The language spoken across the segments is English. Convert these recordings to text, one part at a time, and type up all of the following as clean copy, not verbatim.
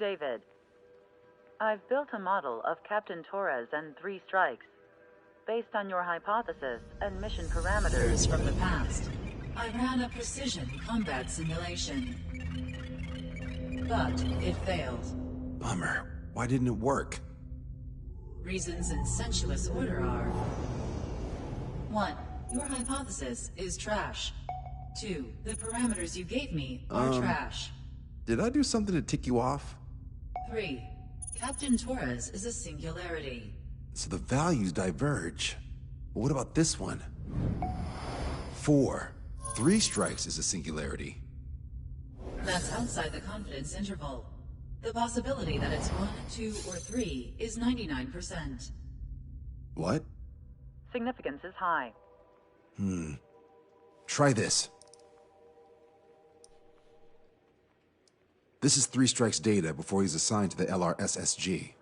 David. I've built a model of Captain Torres and 3 strikes, based on your hypothesis and mission parameters. From the past, I ran a precision combat simulation. But it failed. Bummer. Why didn't it work? Reasons in sensuous order are: 1. Your hypothesis is trash. 2. The parameters you gave me are trash. Did I do something to tick you off? 3. Captain Torres is a singularity. So the values diverge. But what about this one? 4. 3 strikes is a singularity. That's outside the confidence interval. The possibility that it's 1, 2, or 3 is 99%. What? Significance is high. Try this. This is 3 strikes data before he's assigned to the LRSSG.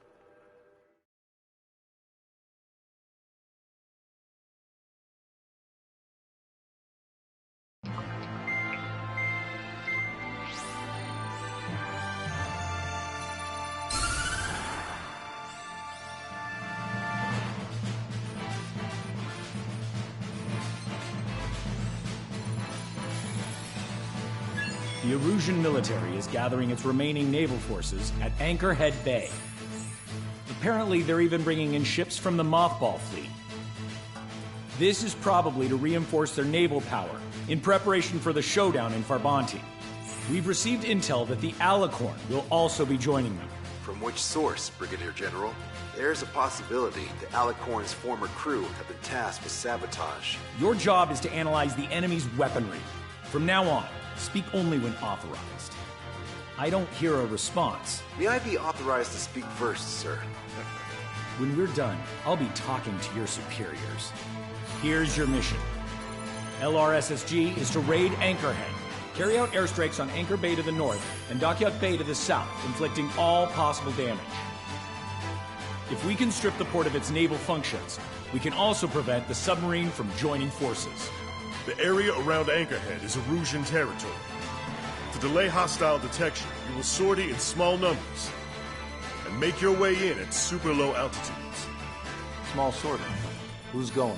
The Erusian military is gathering its remaining naval forces at Anchorhead Bay. Apparently, they're even bringing in ships from the Mothball fleet. This is probably to reinforce their naval power in preparation for the showdown in Farbanti. We've received intel that the Alicorn will also be joining them. From which source, Brigadier General? There's a possibility the Alicorn's former crew have been tasked with sabotage. Your job is to analyze the enemy's weaponry. From now on, speak only when authorized. I don't hear a response. May I be authorized to speak first, sir? When we're done, I'll be talking to your superiors. Here's your mission. LRSSG is to raid Anchorhead, carry out airstrikes on Anchor Bay to the north and Dockyard Bay to the south, inflicting all possible damage. If we can strip the port of its naval functions, we can also prevent the submarine from joining forces. The area around Anchorhead is Erusian territory. To delay hostile detection, you will sortie in small numbers and make your way in at super low altitudes. Small sortie. Who's going?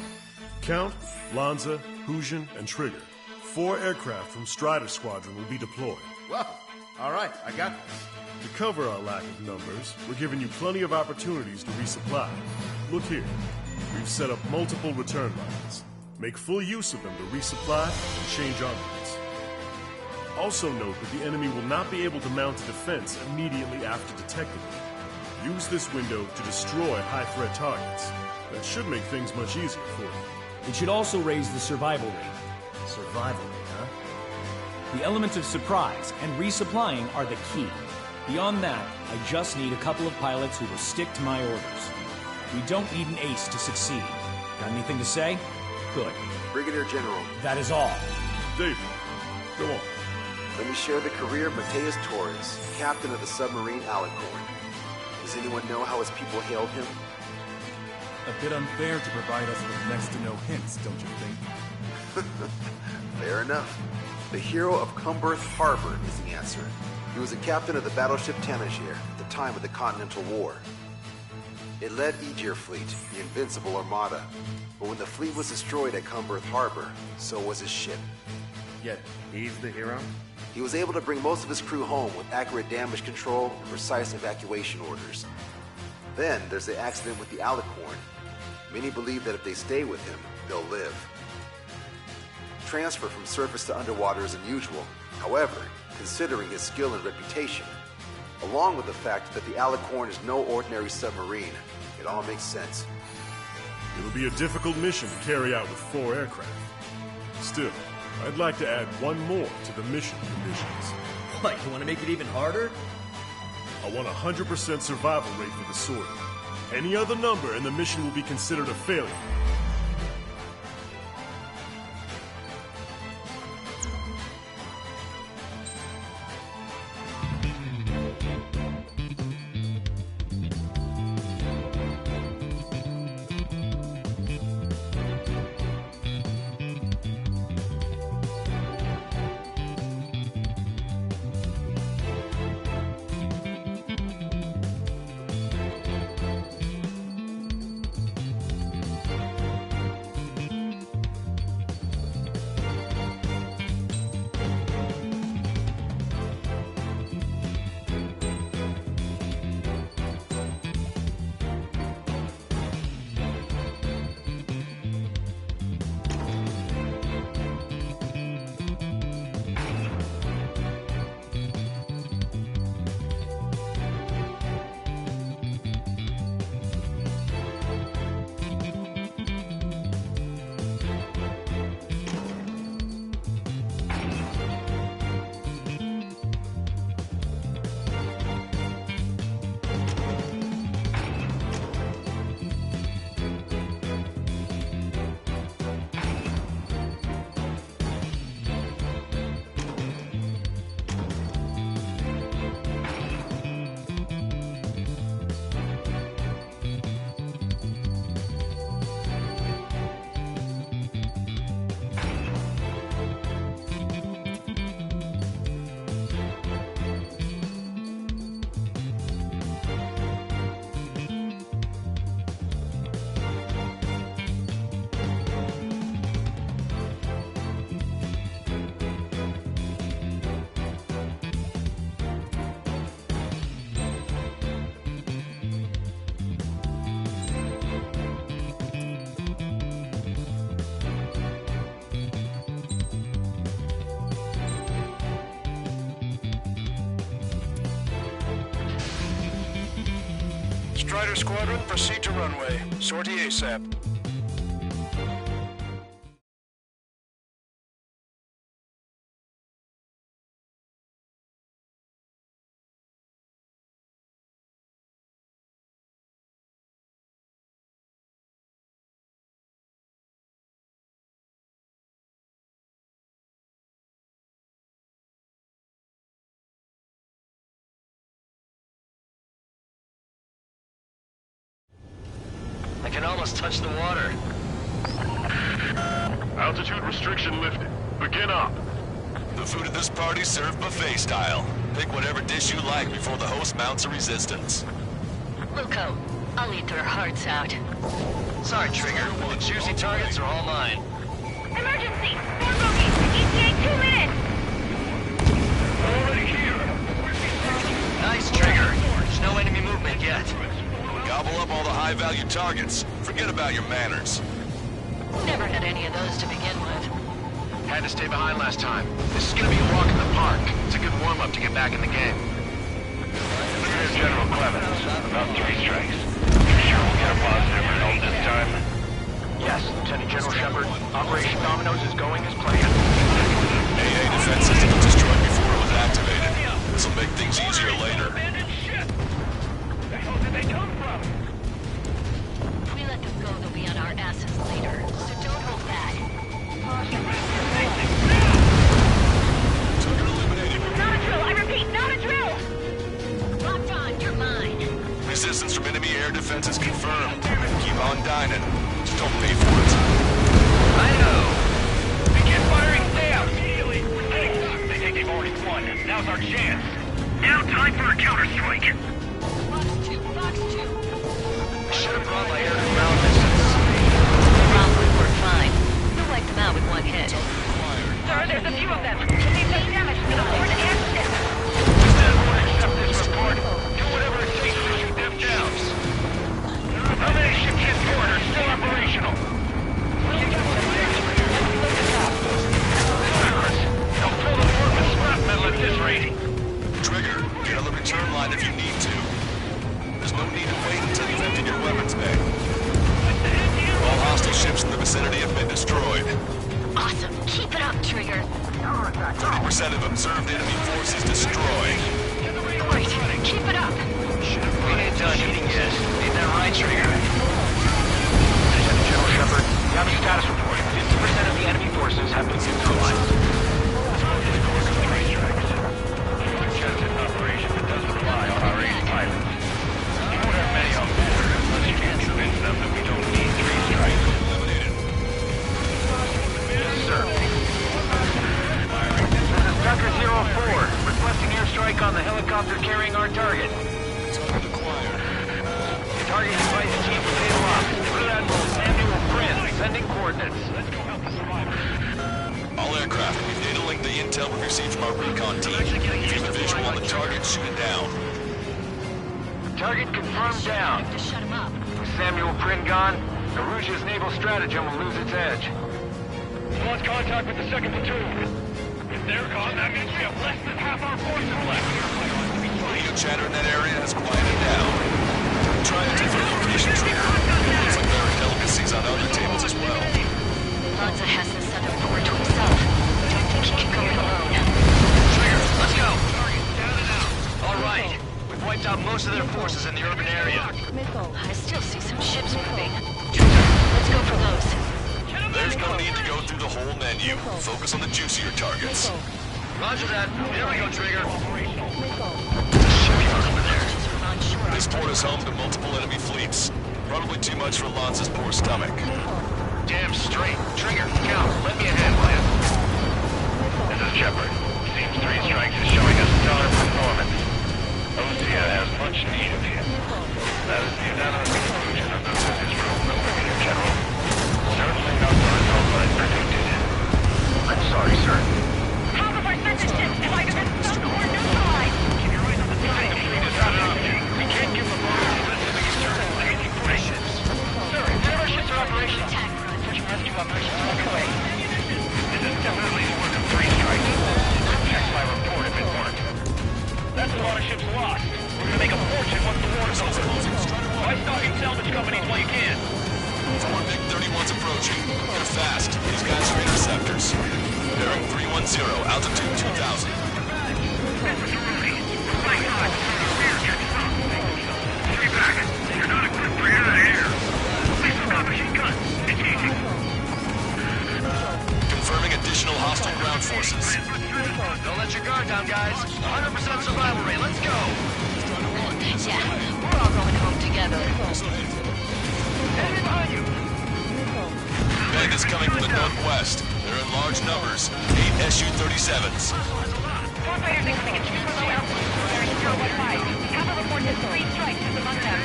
Count, Lanza, Hujan, and Trigger. 4 aircraft from Strider Squadron will be deployed. Well, all right, I got this. To cover our lack of numbers, we're giving you plenty of opportunities to resupply. Look here. We've set up multiple return lines. Make full use of them to resupply and change armaments. Also note that the enemy will not be able to mount a defense immediately after detecting them. Use this window to destroy high-threat targets. That should make things much easier for you. It should also raise the survival rate. Survival rate, huh? The element of surprise and resupplying are the key. Beyond that, I just need a couple of pilots who will stick to my orders. We don't need an ace to succeed. Got anything to say? Good. Brigadier General. That is all. David, go on. Let me share the career of Mateus Torres, captain of the submarine Alicorn. Does anyone know how his people hailed him? A bit unfair to provide us with next to no hints, don't you think? Fair enough. The hero of Cumberth Harbor is the answer. He was a captain of the battleship Tanager at the time of the Continental War. It led Aegir Fleet, the Invincible Armada. But when the fleet was destroyed at Cumberth Harbor, so was his ship. Yet, he's the hero? He was able to bring most of his crew home with accurate damage control and precise evacuation orders. Then there's the accident with the Alicorn. Many believe that if they stay with him, they'll live. Transfer from surface to underwater is unusual. However, considering his skill and reputation, along with the fact that the Alicorn is no ordinary submarine, it all makes sense. It'll be a difficult mission to carry out with 4 aircraft. Still, I'd like to add one more to the mission conditions. What, you want to make it even harder? I want a 100% survival rate for the sortie. Any other number and the mission will be considered a failure. Strider Squadron, proceed to runway. Sortie ASAP. I can almost touch the water. Altitude restriction lifted. Begin up. The food at this party's served buffet style. Pick whatever dish you like before the host mounts a resistance. Luco, I'll eat their hearts out. Sorry, Trigger. The juicy targets are all mine. Emergency! 4 bogeys! ETA 2 minutes! Already here! Nice, Trigger. There's no enemy movement yet. Gobble up all the high-value targets. Forget about your manners. Never had any of those to begin with. Had to stay behind last time. This is gonna be a walk in the park. It's a good warm-up to get back in the game. General Clemens, about 3 strikes. You sure we'll get a positive result this time? Yes, Lieutenant General Shepard. Operation Dominoes is going as planned. AA defense system was destroyed before it was activated. This'll make things easier later. The hell did they come from? We let them go, they'll be on our asses later. So don't hold back. Target eliminated. Not a drill! I repeat, not a drill! Locked on, you're mine. Resistance from enemy air defenses confirmed. Keep on dining. Just don't pay for it. I know! Begin firing down! Immediately! They think they've already won. Now's our chance. Now time for a counterstrike. Fox 2. Should have brought my air to ground distance. Round would work fine. You'll wipe them out with one hit. Sir, there's a few of them. They've done damage to the forward air system. Then we'll accept this report. Do whatever it takes to shoot them down. How many ships in port are still operational? They'll pull the port with scrap metal at this rate. Trigger, get on the return line if you need to. There's no need to wait until you've emptied your weapons bay. All hostile ships in the vicinity have been destroyed. Awesome. Keep it up, Trigger. 30% of observed enemy forces destroyed. Great. Keep it up. We ain't done eating yet. Ain't that right, Trigger? Lieutenant General Shepard, you have a status report. 50% of the enemy forces have been neutralized. Suggested operation that doesn't rely on our 8 pilots. You won't have many on board unless you can convince them that we don't need 3 strikes. Eliminated. Yes, sir. This is Tucker 04, requesting airstrike on the helicopter carrying our target. Target acquired. The target device team was able off. Rear Admiral Samuel Prin, sending coordinates. Let's go help the survivors. All aircraft, we've data linked the intel we received from our recon team. If you have a visual on the target, shoot it down. Target confirmed down. To shut him up. With Samuel Prin gone, Aruja's naval stratagem will lose its edge. Lost contact with the 2nd platoon. If they're gone, that means we have less than half our forces left. Radio chatter in that area has quieted down. Try a different location, Trigger. Looks like there are delicacies on other tables as well. Lanza has the southern port to himself. Don't think he can go it alone. Trigger, let's go! Down and out. All right. We've wiped out most of their forces in the urban area. I still see some ships moving. Let's go for those. There's no need to go through the whole menu. Focus on the juicier targets. Roger that. Here we go, Trigger. This port is home to multiple enemy fleets. Probably too much for Lanza's poor stomach. Damn straight. Trigger, Cal, let me ahead, will ya? This is Shepard. Seems 3 strikes is showing a stellar performance. Osea has much need of you. That is the unanimous conclusion of the business room, Brigadier General. Certainly not the result I predicted. I'm sorry, sir. Half of our surface ships have either been sunk or neutralized. Keep your eyes on the fleet. The fleet is not an option. We can't give the bonus listening to certain lazy ships. Sir, none of our ships are operational. Search and rescue operations are hostile ground forces. Don't let your guard down, guys. 100% survival rate. Let's go. Yeah, we're all going home together. Enemy behind you. Band is coming from the northwest. They're in large numbers. 8 Su-37s. Four fighters incoming at 2 below outpost. Bearing 015. Half of the force has 3 strikes with among them.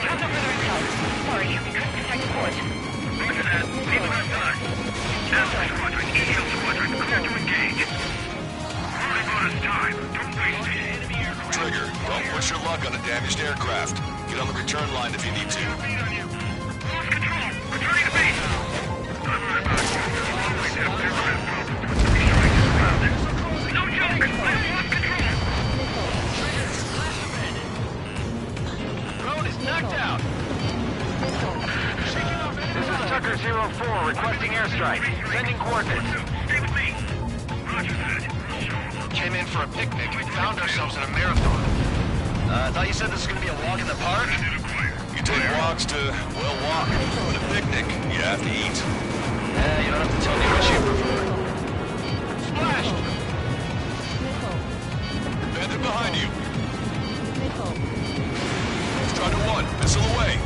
Have no further intel. Sorry, we couldn't detect a port. Roger that. People have time. Alpha Squadron, EL Squadron, clear to engage. Only bonus time. Don't waste it. Trigger, don't push your luck on a damaged aircraft. Get on the return line if you need to. Lose control. Returning to base. I'm right about you. You always have aircraft problems with 3 strikes grounded. No joke. I've lost control. Drone is knocked out. This is Tucker 04 requesting airstrike. Sending coordinates. Stay with me. Roger that. Came in for a picnic. Found ourselves in a marathon. I thought you said this was going to be a walk in the park? You take walks to, well, walk. But a picnic, you have to eat. You don't have to tell me what you prefer. Splashed! Bandit behind you. Strider 1, missile away.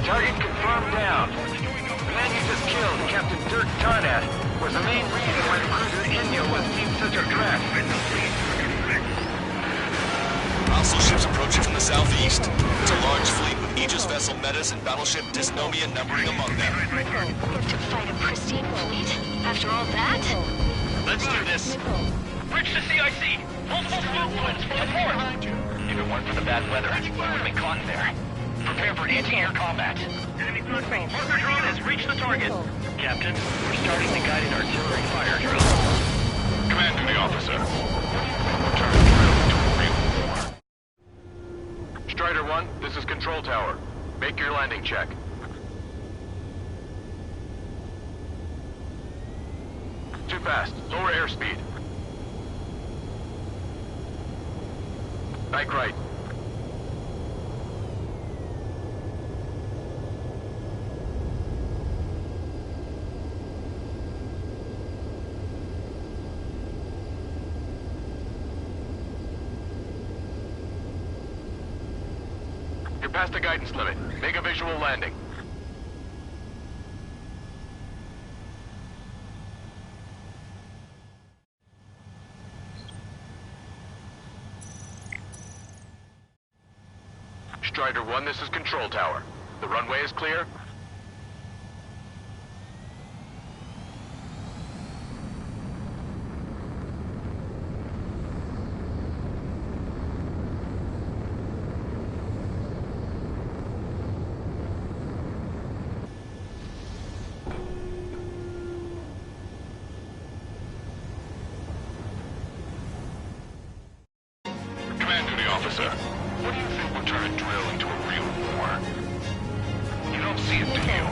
Target confirmed down. The man you just killed, Captain Dirk Tarnat, was the main reason why the cruiser Inyo was in such a drag. Hostile ships approaching from the southeast. It's a large fleet with Aegis vessel Metis and battleship Dysnomia numbering among them. To fight a pristine fleet? After all that? Let's do this. Bridge to CIC. Multiple smoke points for support. If it weren't for the bad weather, we would have been caught in there. Prepare for anti-air combat. Enemy flashbang. Marker drone has reached the target. Captain, we're starting the guided artillery fire drill. Command to the officer. Turn drill into a real war. Strider 1, this is Control Tower. Make your landing check. Too fast. Lower airspeed. Back right. You're past the guidance limit. Make a visual landing. Strider 1, this is Control Tower. The runway is clear. Command duty officer. What do you think would turn a drill into a real war? You don't see it, do you?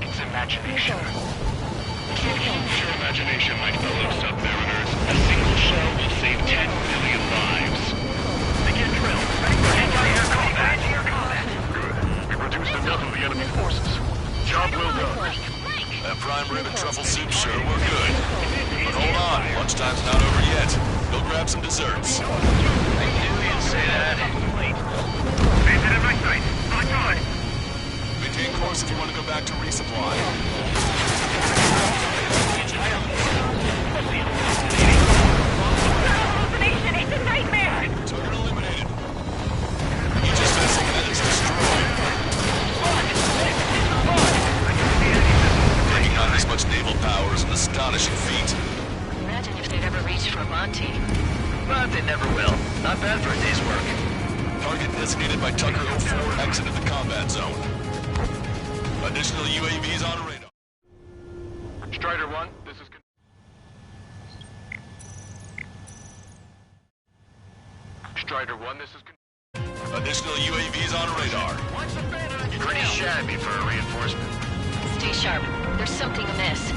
It's imagination. Use your imagination, my fellow submariners. A single shell will save 10 million lives. Begin drill. Anti-air combat. Good. We've reduced enough of the enemy forces. Job well done. That prime rib and truffle soup sure were good. But hold on, lunchtime's not over yet. Go grab some desserts. I knew you'd say that. Bandit at my sight. On guard. Maintain course if you want to go back to resupply. Hallucination! It's a nightmare! Target eliminated. Aegis vessel Metis destroyed. Taking on this much naval power is an astonishing feat. Imagine if they'd ever reached for Monty. But they never will. Not bad for a day's work. Target designated by Tucker 04 exited the combat zone. Additional UAVs on radar. Strider 1, this is... Strider 1, this is... Additional UAVs on radar. Pretty shabby for a reinforcement. Stay sharp. There's something amiss.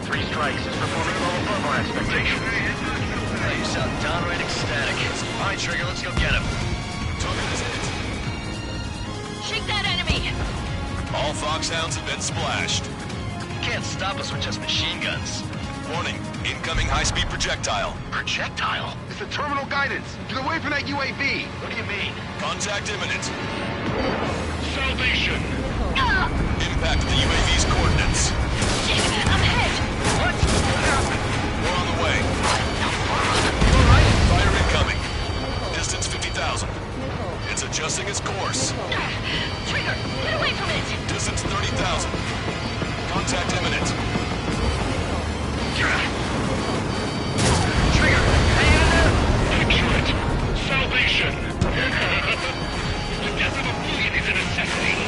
3 strikes is performing well above our expectations. Oh, you sound downright ecstatic. All right, Trigger, let's go get him. Target is hit. Shake that enemy! All foxhounds have been splashed. You can't stop us with just machine guns. Warning, incoming high-speed projectile. Projectile? It's the terminal guidance. Get away from that UAV. What do you mean? Contact imminent. Salvation! Impact of the UAV's coordinates. I'm hit! What? We're on the way. Fire incoming. Distance 50,000. It's adjusting its course. Trigger, get away from it! Distance 30,000. Contact imminent. Trigger, hang in there! Accurate! Salvation! The death of a million is a necessity!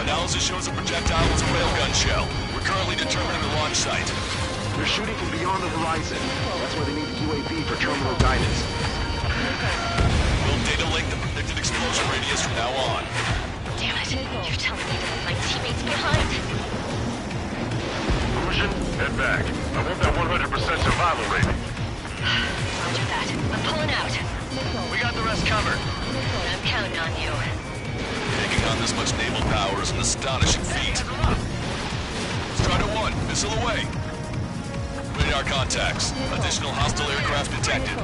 Analysis shows the projectile was a railgun shell. We're currently determining the launch site. They're shooting from beyond the horizon. That's why they need the UAV for terminal guidance. We'll data link the predicted explosion radius from now on. Damn it, you're telling me to leave my teammates behind? Lucian, head back. I want that 100% survival rating. Roger that. I'm pulling out. We got the rest covered. I'm counting on you. Taking on this much naval power is an astonishing feat. Strider 1, missile away. Radar contacts. Additional hostile aircraft detected.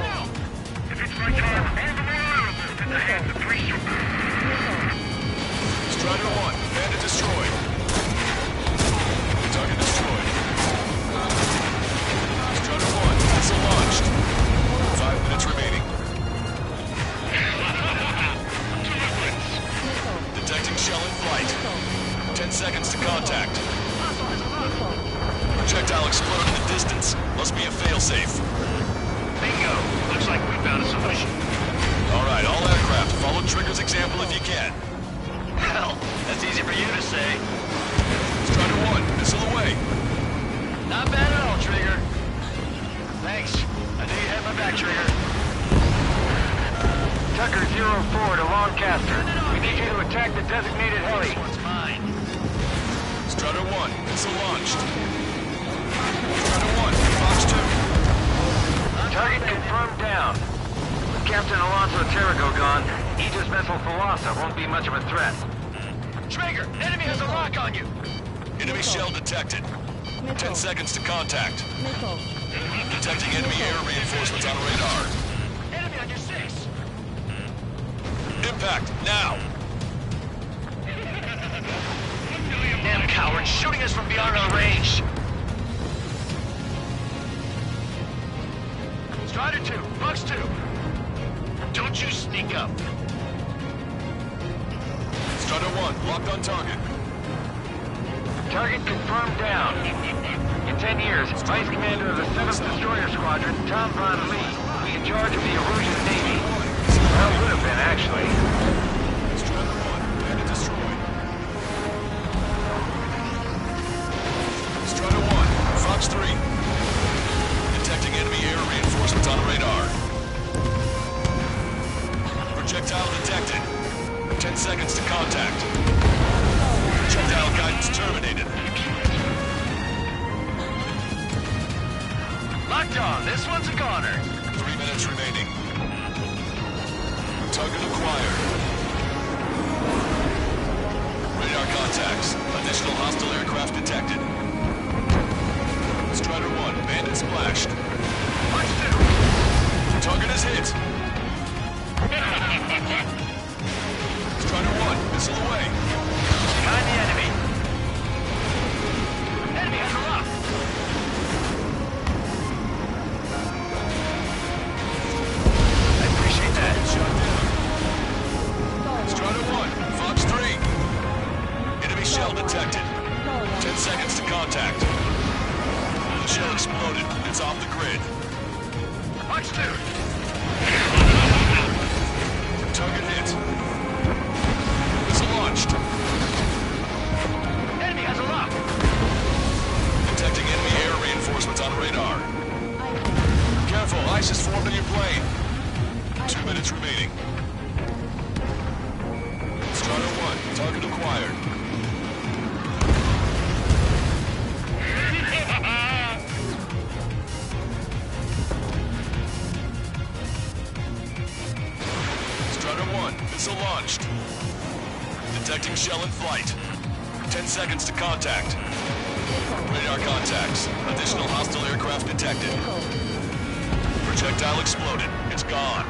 If it's my time, all the more in the hands of 3 Strider 1, bandit destroyed. Target destroyed. Strider 1, missile launched. 5 minutes remaining. Detecting shell in flight. 10 seconds to contact. Projectile exploded in the distance. Must be a failsafe. Bingo. Looks like we found a solution. Alright, all aircraft, follow Trigger's example if you can. Hell, that's easy for you to say. Strider 1, missile away. Not bad at all, Trigger. Thanks. I knew you had my back, Trigger. Tucker 04 to Lancaster. We need you to attack the designated heli. This one's mine. Strider 1, missile launched. Strider 1, Fox 2. Target confirmed down. With Captain Alonso Terrigo gone, Aegis missile Thalassa won't be much of a threat. Trigger, enemy has a lock on you. Enemy shell detected. 10 seconds to contact. Detecting enemy air reinforcements on radar. Enemy on your 6. Impact, now! Damn coward, shooting us from beyond our range. Strider 2, Fox 2. Don't you sneak up. Strider 1, locked on target. Target confirmed down. In 10 years, Vice Commander of the 7th Destroyer Squadron, Tom Von Lee, will be in charge of the Erusian Navy. Well, would have been, actually. Strider 1, bandit destroyed. Strider 1, Fox 3. Detecting enemy air reinforcements on radar. Projectile detected. 10 seconds to contact. Projectile guidance terminated. Locked on. This one's a goner. 3 minutes remaining. Target acquired. Radar contacts. Additional hostile aircraft detected. Strider 1, bandit splashed. Fox 2. Target is hit. Strider 1, missile away. Behind the enemy. Enemy has a lock. I appreciate that. Shot down. Strider 1, Fox 3. Enemy shell detected. 10 seconds to contact. The shell exploded. It's off the grid. Fox 2. Target hit. Missile launched. Enemy has a lock. Detecting enemy air reinforcements on radar. Careful, ice is formed in your plane. 2 minutes remaining. Strider 1, target acquired. Strider 1, missile launched. Detecting shell in flight. 10 seconds to contact. Radar contacts. Additional hostile aircraft detected. Projectile exploded. It's gone.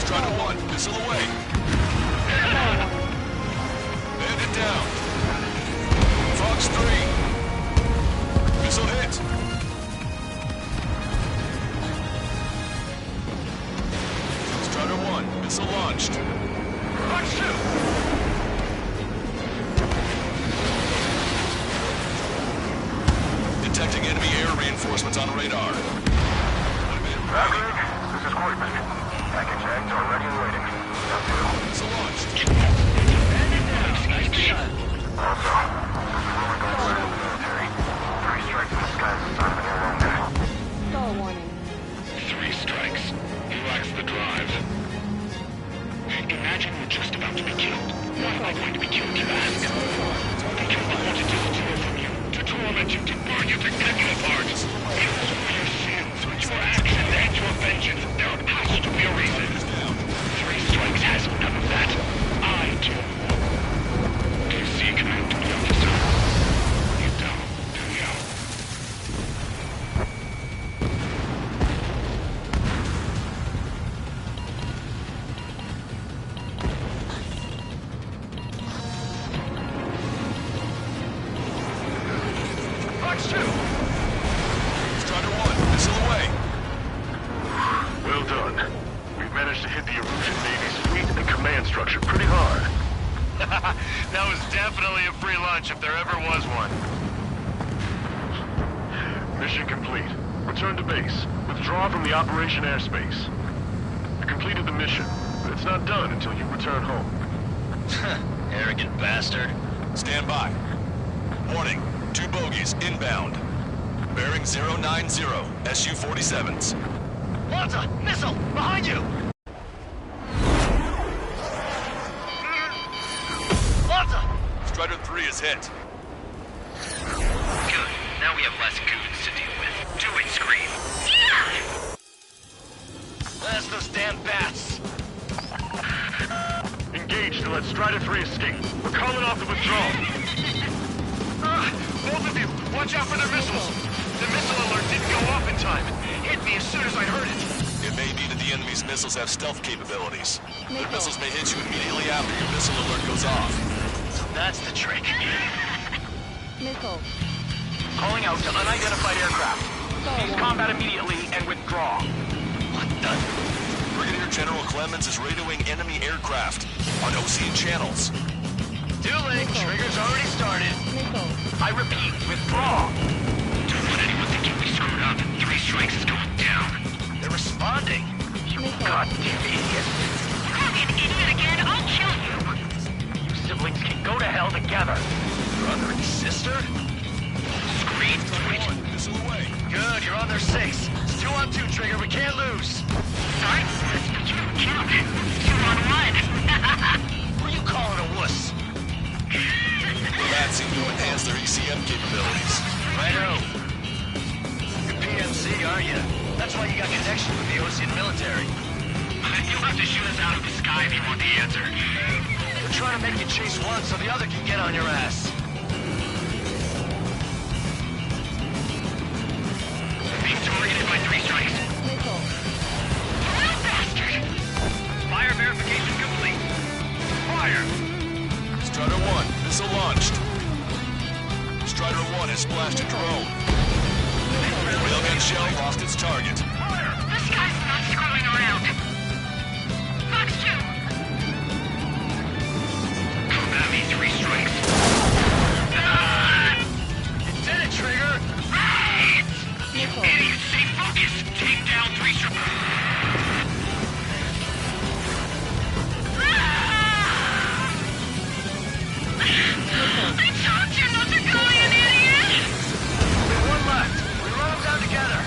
Strider 1, missile away. Bandit down. Fox 3. Missile hit. Strider 1, missile launched. Fox 2. Detecting enemy air reinforcements on radar. Bradley, this is Quarterman. Package eggs are ready and waiting. Missile launched. Also, this is rumor going around in the military. 3 strikes in the sky is a sign of an air wound. Stall warning. 3 strikes. He lacks the drive. Imagine you're just about to be killed. Why am I going to be killed, you ask? Because I want to disappear from you, to torment you, to burn you, to cut you apart. It was for your sins, your actions, and your vengeance. There has to be a reason. 3 strikes has none of that. I do. Do you see, Commander Officer? You don't, do you? Fox 2. Strider 1, missile away. Well done. We've managed to hit the Erusian Navy's fleet and command structure pretty hard. That was definitely a free lunch if there ever was one. Mission complete. Return to base. Withdraw from the operation airspace. You completed the mission, but it's not done until you return home. Arrogant bastard. Stand by. Warning, 2 bogies inbound. Bearing 090, Su-47s. Lanza! Missile! Behind you! Lanza! Strider 3 is hit. Good. Now we have less goons to deal with. Do it, Scream! That's those damn bats! Engage to let Strider 3 escape. We're calling off the withdrawal. Both of you, watch out for their missiles! The missile alert didn't go off in time. Hit me as soon as I heard it. It may be that the enemy's missiles have stealth capabilities. Their missiles may hit you immediately after your missile alert goes off. So that's the trick. Missile. Calling out to unidentified aircraft. Cease combat immediately and withdraw. What the? Brigadier General Clemens is radioing enemy aircraft on Ocean channels. Too late. Trigger's already started. Missile. I repeat, withdraw. Don't let anyone think you'll be screwed up. 3 strikes is going down. They're responding. Missile. Goddamn idiot. Call me an idiot again, I'll kill you. You siblings can go to hell together. Brother and sister? Scream, switch. Missile away. Good, you're on their 6. It's 2 on 2, Trigger. We can't lose. Sorry, but you don't count. 2 on 1. Who are you calling a wuss? The bats seem to enhance their ECM capabilities. Righto. You're PMC, aren't you? That's why you got connection with the Ocean military. You'll have to shoot us out of the sky if you want the answer. We're trying to make you chase one so the other can get on your ass. Being targeted by 3 strikes. Missile. You bastard! Fire verification complete. Fire! Strider 1, missile launched. Strider 1 has splashed a drone. Railgun shell lost its target. This guy's not screwing around. Fox 2. That means 3 strikes. You did it, Trigger! Right! You idiot! Stay focused! Take down 3 strikes. I told you not to call me an idiot! One left. We run them down together.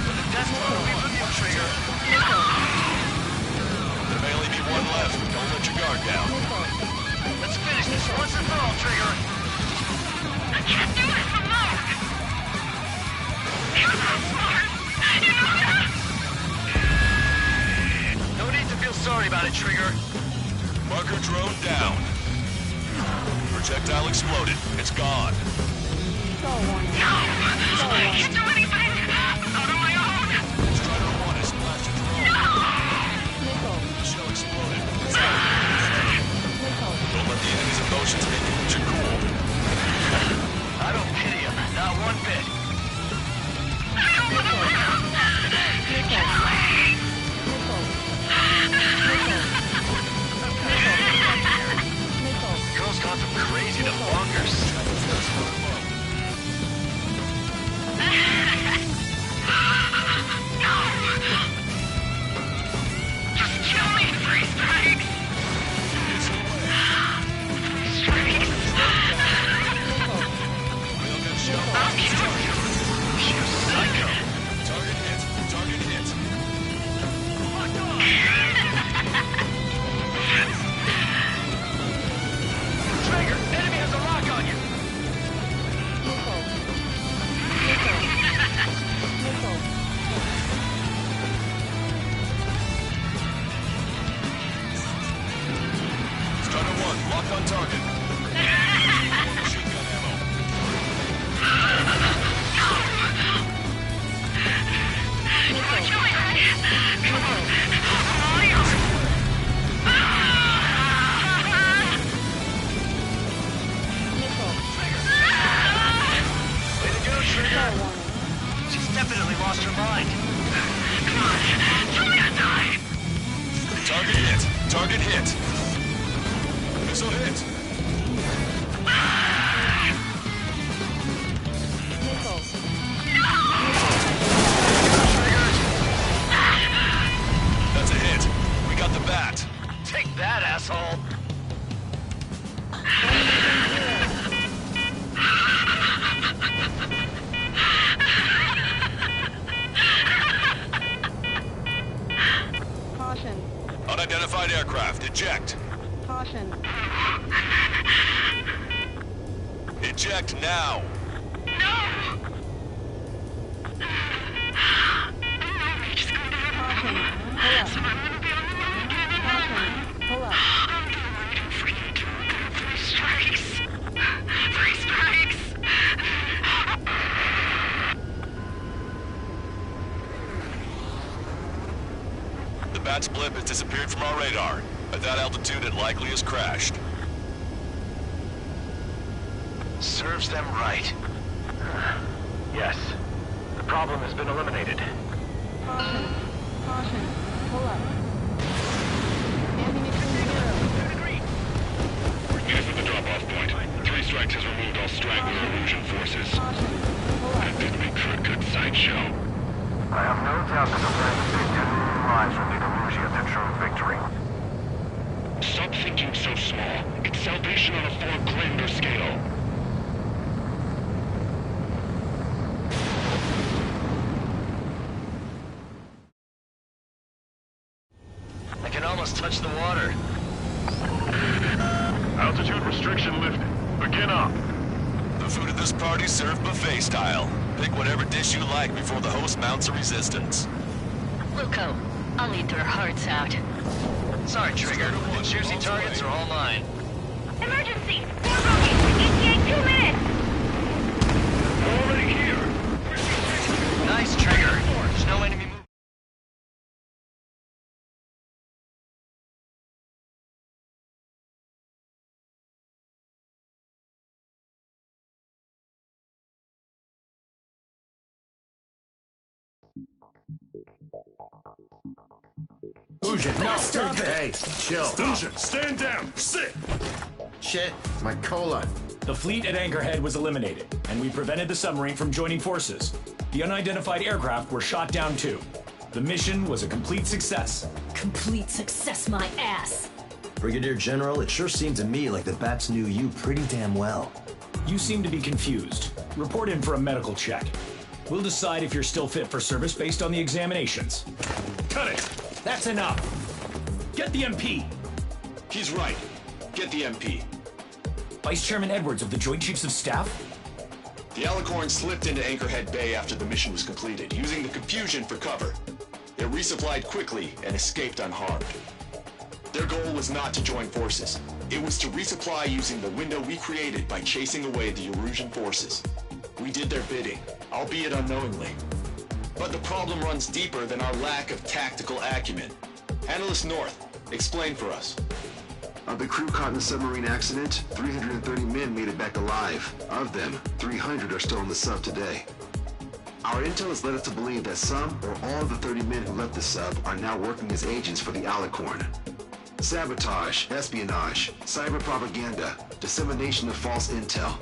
But the death blow will be with you, Trigger. There may only be 1 left. Don't let your guard down. Let's finish this once and for all, Trigger. I can't do this alone! You're so smart! You know that? No need to feel sorry about it, Trigger. Marker drone down. Projectile exploded. It's gone. I can't do anything! Not on my own! Strider 1 has splashed a drone. The shell exploded. It's out. Don't let the enemy's emotions make you lose your cool. I don't pity him, not one bit. Girl's got some crazy to bonkers. Just kill me, 3 strikes! I'll kill you! You psycho! Target hit. Target hit. Trigger! Enemy has a lock on you! Strider 1, lock on target. Machine gun ammo. Way to go, Trigger! She's definitely lost her mind. Target hit. Target hit. Missile hit. That's a hit. We got the bat. Take that, asshole! Caution. Unidentified aircraft. Eject. Caution. Eject now. Caution. Pull up. Caution. Pull up. 3 strikes! 3 strikes! The bat's blimp has disappeared from our radar. At that altitude, it likely has crashed. Serves them right. Yes. The problem has been eliminated. Caution. Caution. Pull up. Ammunition 0. Head for the drop-off point. 3 strikes has removed all straggler illusion forces. Caution. Pull up. That did make for a good sideshow. I have no doubt that the plan to save 10 million lives will be the illusion of their true victory. Stop thinking so small. It's salvation on a far grander scale. I can almost touch the water. Altitude restriction lifted. Begin up. The food at this party served buffet style. Pick whatever dish you like before the host mounts a resistance. Wilco, I'll eat their hearts out. Sorry, Trigger. The juicy targets are all mine. Emergency! 4 bogeys! ETA 2 minutes! Already here. Nice, Trigger. There's no enemy movement. Hey, chill. Fusion, stand down. Sit. Shit, my colon. The fleet at Anchorhead was eliminated, and we prevented the submarine from joining forces. The unidentified aircraft were shot down too. The mission was a complete success. Complete success, my ass. Brigadier General, it sure seemed to me like the bats knew you pretty damn well. You seem to be confused. Report in for a medical check. We'll decide if you're still fit for service based on the examinations. Cut it. That's enough. Get the MP. He's right. Get the MP. Vice Chairman Edwards of the Joint Chiefs of Staff? The Alicorn slipped into Anchorhead Bay after the mission was completed, using the confusion for cover. It resupplied quickly and escaped unharmed. Their goal was not to join forces. It was to resupply using the window we created by chasing away the Erusian forces. We did their bidding, albeit unknowingly. But the problem runs deeper than our lack of tactical acumen. Analyst North, explain for us. Of the crew caught in the submarine accident, 330 men made it back alive. Of them, 300 are still in the sub today. Our intel has led us to believe that some or all of the 30 men who left the sub are now working as agents for the Alicorn. Sabotage, espionage, cyber propaganda, dissemination of false intel.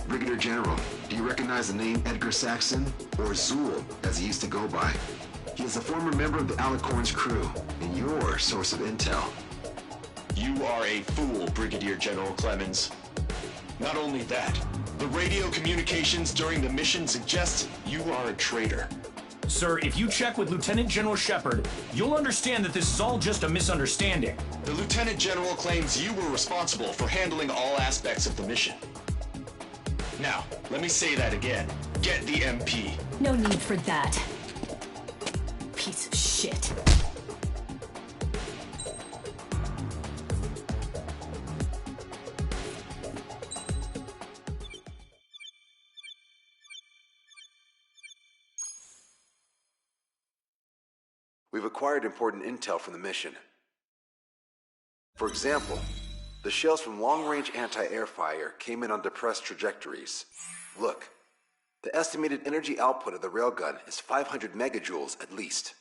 Brigadier General, do you recognize the name Edgar Saxon, or Zool, as he used to go by? He is a former member of the Alicorn's crew, and your source of intel. You are a fool, Brigadier General Clemens. Not only that, the radio communications during the mission suggest you are a traitor. Sir, if you check with Lieutenant General Shepard, you'll understand that this is all just a misunderstanding. The Lieutenant General claims you were responsible for handling all aspects of the mission. Now, let me say that again. Get the MP. No need for that. Piece of shit. We've acquired important intel from the mission. For example, the shells from long-range anti-air fire came in on depressed trajectories. Look, the estimated energy output of the railgun is 500 megajoules at least.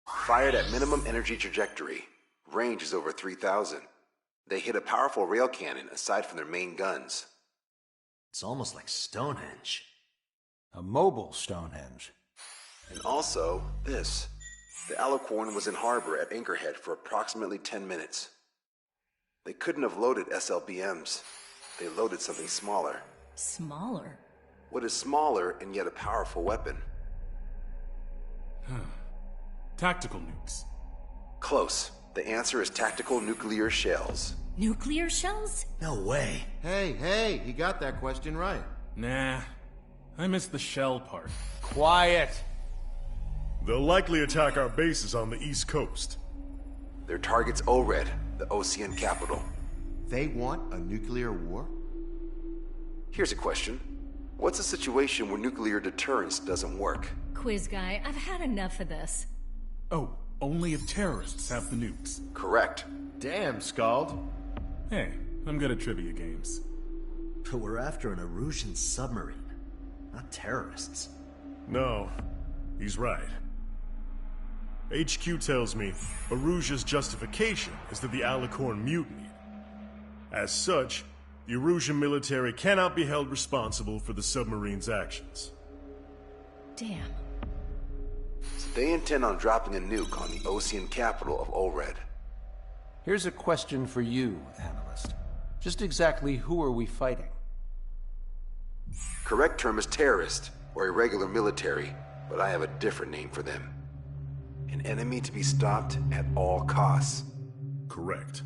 Fired at minimum energy trajectory, range is over 3,000. They hit a powerful rail cannon aside from their main guns. It's almost like Stonehenge. A mobile Stonehenge. And also, this. The Alicorn was in harbor at Anchorhead for approximately 10 minutes. They couldn't have loaded SLBMs. They loaded something smaller. Smaller? What is smaller and yet a powerful weapon? Tactical nukes. Close. The answer is tactical nuclear shells. Nuclear shells? No way. Hey, he got that question right. Nah, I missed the shell part. Quiet! They'll likely attack our bases on the East Coast. Their target's ORED, the Ocean capital. They want a nuclear war? Here's a question. What's a situation where nuclear deterrence doesn't work? Quiz guy, I've had enough of this. Oh, only if terrorists have the nukes. Correct. Damn, Scald. Hey, I'm good at trivia games. But we're after an Erusian submarine, not terrorists. No, he's right. HQ tells me Erusia's justification is that the Alicorn mutinied. As such, the Erusian military cannot be held responsible for the submarine's actions. Damn. So they intend on dropping a nuke on the Ocean capital of ORED. Here's a question for you, analyst. Just exactly who are we fighting? Correct term is terrorist, or irregular military, but I have a different name for them. An enemy to be stopped at all costs. Correct.